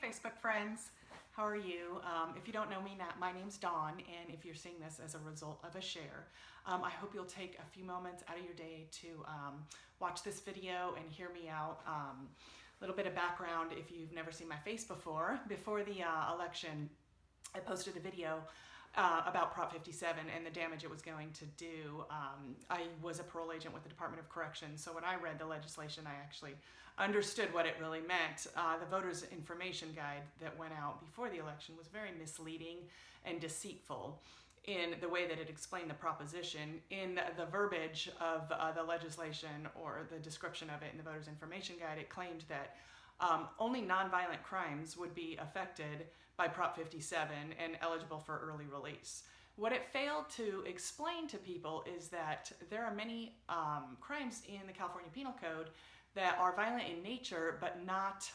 Hey Facebook friends, how are you? If you don't know me, my name's Dawn, and if you're seeing this as a result of a share, I hope you'll take a few moments out of your day to watch this video and hear me out. A little bit of background if you've never seen my face before. Before the election, I posted a video about Prop 57 and the damage it was going to do. I was a parole agent with the Department of Corrections, so when I read the legislation, I actually understood what it really meant. The voters' information guide that went out before the election was very misleading and deceitful in the way that it explained the proposition. In the verbiage of the legislation or the description of it in the voters' information guide, it claimed that only nonviolent crimes would be affected by Prop 57 and eligible for early release. What it failed to explain to people is that there are many crimes in the California Penal Code that are violent in nature but not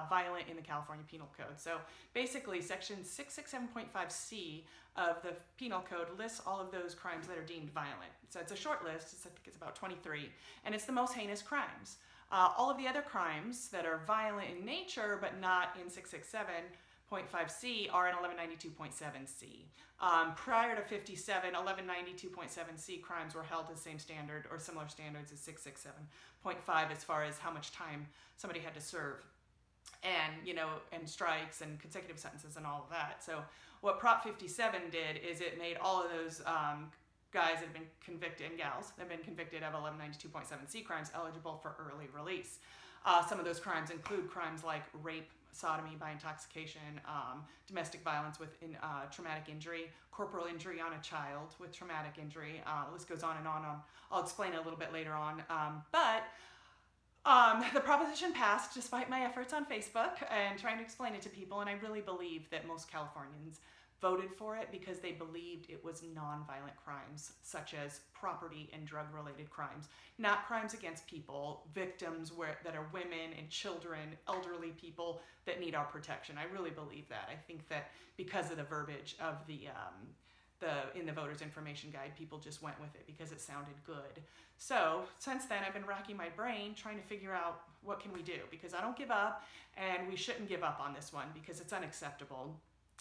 violent in the California Penal Code. So basically section 667.5C of the Penal Code lists all of those crimes that are deemed violent. So it's a short list, I think it's about 23, and it's the most heinous crimes. All of the other crimes that are violent in nature but not in 667.5C are in 1192.7C. Prior to 57, 1192.7C crimes were held to the same standard or similar standards as 667.5 as far as how much time somebody had to serve, and strikes and consecutive sentences and all of that. So what Prop 57 did is it made all of those guys that have been convicted, and gals that have been convicted of 1192.7C crimes eligible for early release. Some of those crimes include crimes like rape, sodomy by intoxication, domestic violence with traumatic injury, corporal injury on a child with traumatic injury. The list goes on and on. I'll explain it a little bit later on. The proposition passed despite my efforts on Facebook and trying to explain it to people, and I really believe that most Californians voted for it because they believed it was nonviolent crimes such as property and drug-related crimes, not crimes against people, victims that are women and children, elderly people that need our protection. I really believe that. I think that because of the verbiage of in the voters' information guide, people just went with it because it sounded good. So since then, I've been racking my brain trying to figure out what can we do, because I don't give up, and we shouldn't give up on this one because it's unacceptable.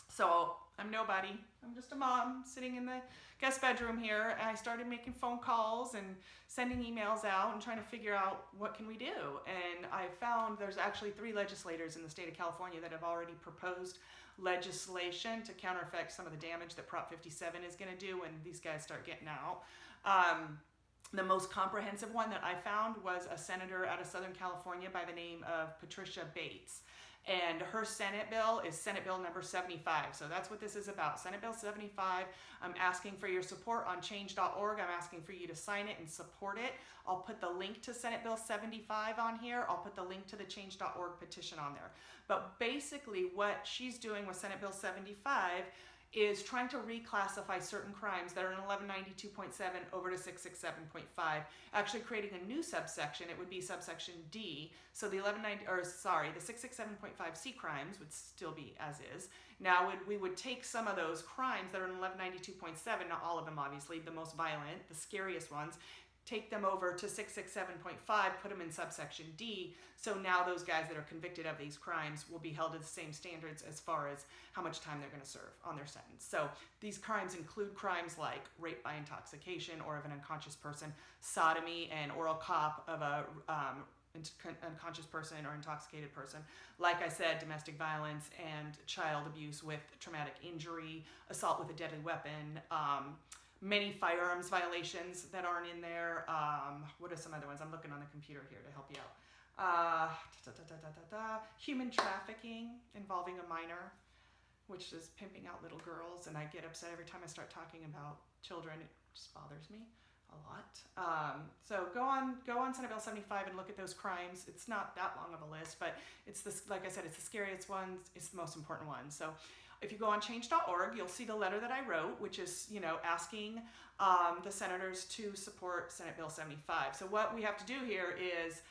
So I'm nobody. I'm just a mom sitting in the guest bedroom here, and I started making phone calls and sending emails out and trying to figure out what can we do. And I found there's actually 3 legislators in the state of California that have already proposed legislation to countereffect some of the damage that Prop 57 is going to do when these guys start getting out. The most comprehensive one that I found was a senator out of Southern California by the name of Patricia Bates. And her Senate bill is Senate Bill number 75. So that's what this is about. Senate Bill 75. I'm asking for your support on change.org. I'm asking for you to sign it and support it. I'll put the link to Senate Bill 75 on here. I'll put the link to the change.org petition on there. But basically what she's doing with Senate Bill 75 is trying to reclassify certain crimes that are in 1192.7 over to 667.5, actually creating a new subsection. It would be subsection D. So the 667.5C crimes would still be as is. Now we would take some of those crimes that are in 1192.7, not all of them obviously, the most violent, the scariest ones, take them over to 667.5, put them in subsection D. So now those guys that are convicted of these crimes will be held to the same standards as far as how much time they're going to serve on their sentence. So these crimes include crimes like rape by intoxication or of an unconscious person, sodomy and oral cop of a unconscious person or intoxicated person. Like I said, domestic violence and child abuse with traumatic injury, assault with a deadly weapon, many firearms violations that aren't in there. What are some other ones? I'm looking on the computer here to help you out. Human trafficking involving a minor, which is pimping out little girls, and I get upset every time I start talking about children. It just bothers me a lot. So go on Senate Bill 75 and look at those crimes. It's not that long of a list, but it's this, like I said, it's the scariest ones. It's the most important one. So if you go on change.org, you'll see the letter that I wrote, which is, asking the senators to support Senate Bill 75. So what we have to do here is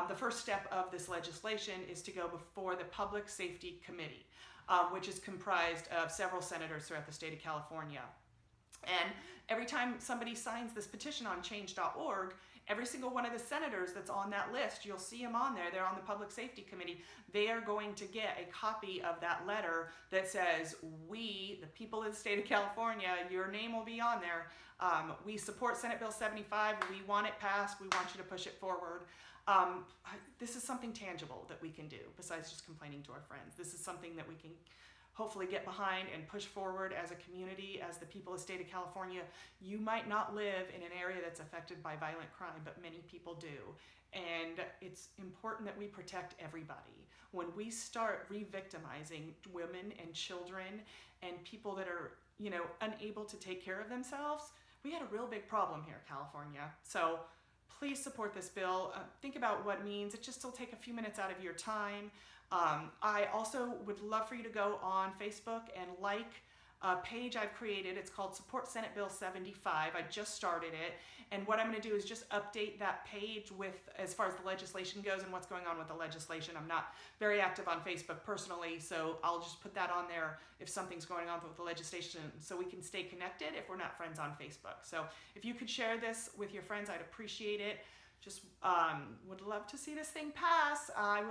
the first step of this legislation is to go before the Public Safety Committee, which is comprised of several senators throughout the state of California. And every time somebody signs this petition on change.org, Every single one of the senators that's on that list, you'll see them on there. They're on the Public Safety Committee. They are going to get a copy of that letter that says, we, the people of the state of California, your name will be on there. We support Senate Bill 75. We want it passed. We want you to push it forward. This is something tangible that we can do besides just complaining to our friends. This is something that we can hopefully get behind and push forward as a community, as the people of the state of California. You might not live in an area that's affected by violent crime, but many people do. And it's important that we protect everybody. When we start re-victimizing women and children and people that are, unable to take care of themselves, we had a real big problem here in California. So please support this bill. Think about what it means. It just will take a few minutes out of your time. I also would love for you to go on Facebook and like a page I've created. It's called Support Senate Bill 75. I just started it. And what I'm going to do is just update that page with, as far as the legislation goes and what's going on with the legislation. I'm not very active on Facebook personally, so I'll just put that on there if something's going on with the legislation so we can stay connected if we're not friends on Facebook. So if you could share this with your friends, I'd appreciate it. Just would love to see this thing pass.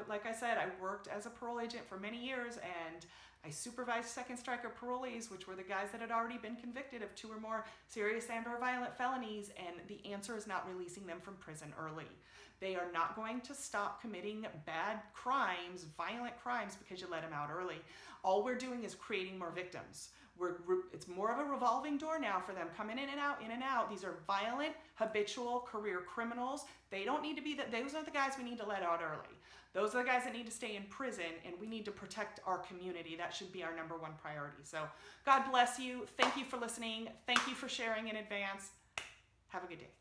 Like I said, I worked as a parole agent for many years, and I supervised second striker parolees, which were the guys that had already been convicted of 2 or more serious and/or violent felonies, and the answer is not releasing them from prison early. They are not going to stop committing bad crimes, violent crimes, because you let them out early. All we're doing is creating more victims. It's more of a revolving door now for them, coming in and out, in and out. These are violent, habitual career criminals. They don't need to be, those are the guys we need to let out early. Those are the guys that need to stay in prison, and we need to protect our community. That should be our #1 priority. So God bless you. Thank you for listening. Thank you for sharing in advance. Have a good day.